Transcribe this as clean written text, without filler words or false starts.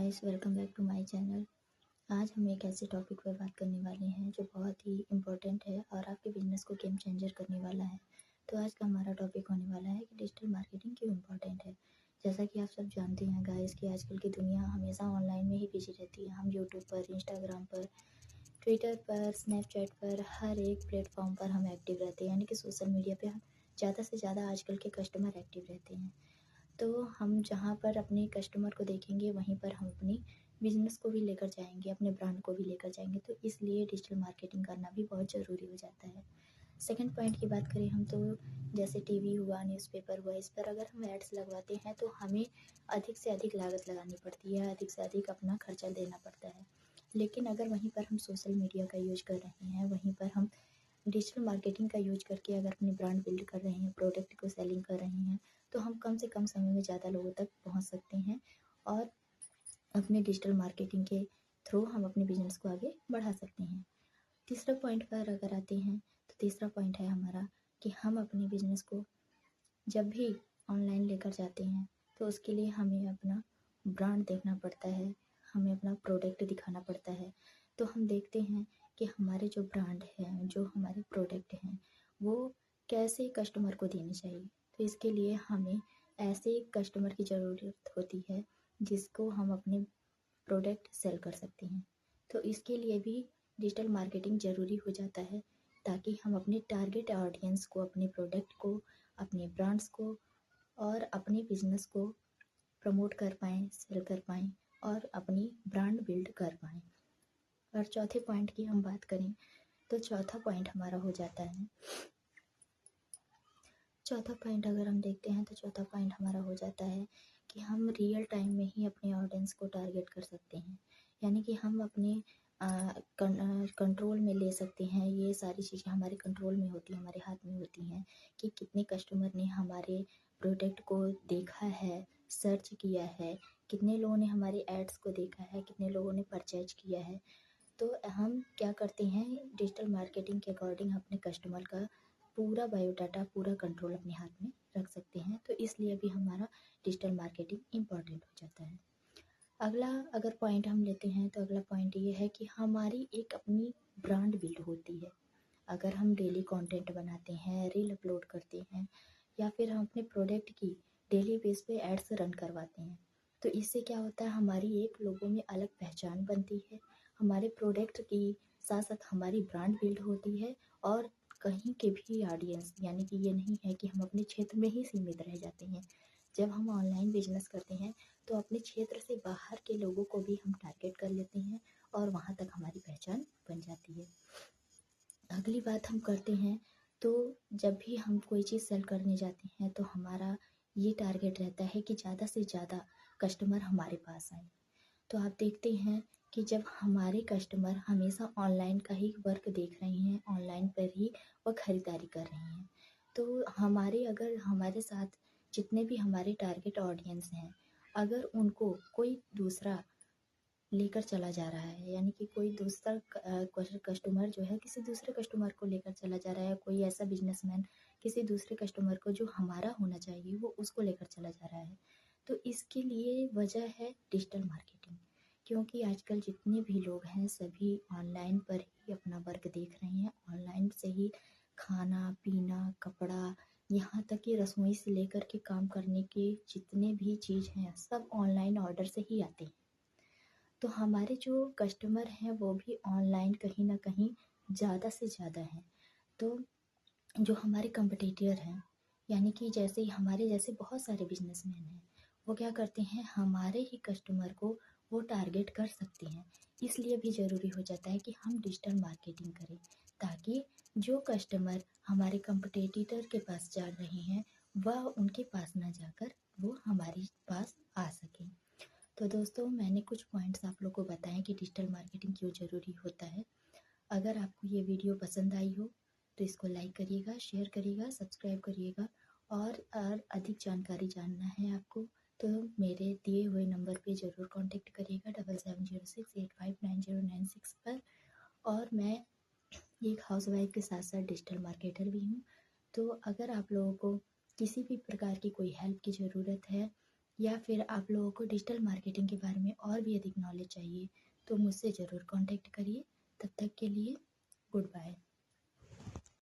Guys, welcome back to my channel. आज हम एक ऐसे टॉपिक पर बात करने वाले हैं जो बहुत ही इम्पोर्टेंट है और आपके बिजनेस को गेम चेंजर करने वाला है। तो आज का हमारा टॉपिक होने वाला है कि डिजिटल मार्केटिंग क्यों इम्पोर्टेंट है। जैसा कि आप सब जानते हैं गाइस कि आजकल की दुनिया हमेशा ऑनलाइन में ही बिजी रहती है। हम यूट्यूब पर, इंस्टाग्राम पर, ट्विटर पर, स्नैपचैट पर, हर एक प्लेटफॉर्म पर हम एक्टिव रहते हैं, यानी कि सोशल मीडिया पे हम ज़्यादा से ज़्यादा आजकल के कस्टमर एक्टिव रहते हैं। तो हम जहाँ पर अपने कस्टमर को देखेंगे वहीं पर हम अपनी बिज़नेस को भी लेकर जाएँगे, अपने ब्रांड को भी लेकर जाएँगे। तो इसलिए डिजिटल मार्केटिंग करना भी बहुत ज़रूरी हो जाता है। सेकंड पॉइंट की बात करें हम तो जैसे टीवी हुआ, न्यूज़पेपर हुआ, इस पर अगर हम एड्स लगवाते हैं तो हमें अधिक से अधिक लागत लगानी पड़ती है, अधिक से अधिक अपना खर्चा देना पड़ता है। लेकिन अगर वहीं पर हम सोशल मीडिया का यूज़ कर रहे हैं, वहीं पर हम डिजिटल मार्केटिंग का यूज करके अगर अपनी ब्रांड बिल्ड कर रहे हैं, प्रोडक्ट को सेलिंग कर रहे हैं, तो हम कम से कम समय में ज़्यादा लोगों तक पहुंच सकते हैं और अपने डिजिटल मार्केटिंग के थ्रू हम अपने बिजनेस को आगे बढ़ा सकते हैं। तीसरा पॉइंट पर अगर आते हैं तो तीसरा पॉइंट है हमारा कि हम अपने बिजनेस को जब भी ऑनलाइन लेकर जाते हैं तो उसके लिए हमें अपना ब्रांड देखना पड़ता है, हमें अपना प्रोडक्ट दिखाना पड़ता है। तो हम देखते हैं कि हमारे जो ब्रांड है, जो हमारे प्रोडक्ट हैं, वो कैसे कस्टमर को देने चाहिए। तो इसके लिए हमें ऐसे कस्टमर की ज़रूरत होती है जिसको हम अपने प्रोडक्ट सेल कर सकते हैं। तो इसके लिए भी डिजिटल मार्केटिंग ज़रूरी हो जाता है ताकि हम अपने टारगेट ऑडियंस को, अपने प्रोडक्ट को, अपने ब्रांड्स को और अपने बिजनेस को प्रमोट कर पाएँ, सेल कर पाएँ और अपनी ब्रांड बिल्ड कर पाएँ। और चौथे पॉइंट की हम बात करें तो चौथा पॉइंट हमारा हो जाता है, चौथा पॉइंट अगर हम देखते हैं तो चौथा पॉइंट हमारा हो जाता है कि हम रियल टाइम में ही अपने ऑडियंस को टारगेट कर सकते हैं, यानी कि हम अपने कंट्रोल में ले सकते हैं। ये सारी चीज़ें हमारे कंट्रोल में होती हैं, हमारे हाथ में होती हैं कि कितने कस्टमर ने हमारे प्रोडक्ट को देखा है, सर्च किया है, कितने लोगों ने हमारे एड्स को देखा है, कितने लोगों ने परचेज किया है। तो हम क्या करते हैं, डिजिटल मार्केटिंग के अकॉर्डिंग अपने कस्टमर का पूरा बायोडाटा, पूरा कंट्रोल अपने हाथ में रख सकते हैं। तो इसलिए भी हमारा डिजिटल मार्केटिंग इम्पॉर्टेंट हो जाता है। अगला अगर पॉइंट हम लेते हैं तो अगला पॉइंट ये है कि हमारी एक अपनी ब्रांड बिल्ड होती है। अगर हम डेली कंटेंट बनाते हैं, रील अपलोड करते हैं या फिर हम अपने प्रोडक्ट की डेली बेस पे एड्स रन करवाते हैं, तो इससे क्या होता है, हमारी एक लोगों में अलग पहचान बनती है, हमारे प्रोडक्ट की साथ साथ हमारी ब्रांड बिल्ड होती है और कहीं के भी ऑडियंस, यानी कि ये नहीं है कि हम अपने क्षेत्र में ही सीमित रह जाते हैं। जब हम ऑनलाइन बिजनेस करते हैं तो अपने क्षेत्र से बाहर के लोगों को भी हम टारगेट कर लेते हैं और वहाँ तक हमारी पहचान बन जाती है। अगली बात हम करते हैं तो जब भी हम कोई चीज़ सेल करने जाते हैं तो हमारा ये टारगेट रहता है कि ज़्यादा से ज़्यादा कस्टमर हमारे पास आए। तो आप देखते हैं कि जब हमारे कस्टमर हमेशा ऑनलाइन का ही वर्क देख रहे हैं, ऑनलाइन पर ही वो खरीदारी कर रहे हैं, तो अगर हमारे साथ जितने भी हमारे टारगेट ऑडियंस हैं, अगर उनको कोई दूसरा लेकर चला जा रहा है, यानी कि कोई दूसरा कस्टमर जो है किसी दूसरे कस्टमर को लेकर चला जा रहा है, कोई ऐसा बिजनेसमैन किसी दूसरे कस्टमर को जो हमारा होना चाहिए वो उसको लेकर चला जा रहा है, तो इसके लिए वजह है डिजिटल मार्केटिंग। क्योंकि आजकल जितने भी लोग हैं सभी ऑनलाइन पर ही अपना वर्क देख रहे हैं, ऑनलाइन से ही खाना पीना, कपड़ा, यहाँ तक कि रसोई से लेकर के काम करने के जितने भी चीज़ हैं सब ऑनलाइन ऑर्डर से ही आते हैं। तो हमारे जो कस्टमर हैं वो भी ऑनलाइन कहीं न कहीं ज़्यादा से ज़्यादा हैं। तो जो हमारे कॉम्पिटिटर हैं, यानी कि जैसे हमारे जैसे बहुत सारे बिजनेसमैन हैं, वो क्या करते हैं, हमारे ही कस्टमर को वो टारगेट कर सकते हैं। इसलिए भी ज़रूरी हो जाता है कि हम डिजिटल मार्केटिंग करें ताकि जो कस्टमर हमारे कॉम्पिटिटर के पास जा रहे हैं वह उनके पास ना जाकर वो हमारे पास आ सकें। तो दोस्तों, मैंने कुछ पॉइंट्स आप लोग को बताएं कि डिजिटल मार्केटिंग क्यों ज़रूरी होता है। अगर आपको ये वीडियो पसंद आई हो तो इसको लाइक करिएगा, शेयर करिएगा, सब्सक्राइब करिएगा और अधिक जानकारी जानना है आपको तो मेरे दिए हुए नंबर पे ज़रूर कांटेक्ट करिएगा 7706859096 पर। और मैं एक हाउसवाइफ के साथ साथ डिजिटल मार्केटर भी हूँ। तो अगर आप लोगों को किसी भी प्रकार की कोई हेल्प की ज़रूरत है या फिर आप लोगों को डिजिटल मार्केटिंग के बारे में और भी अधिक नॉलेज चाहिए तो मुझसे ज़रूर कॉन्टैक्ट करिए। तब तक के लिए गुड बाय।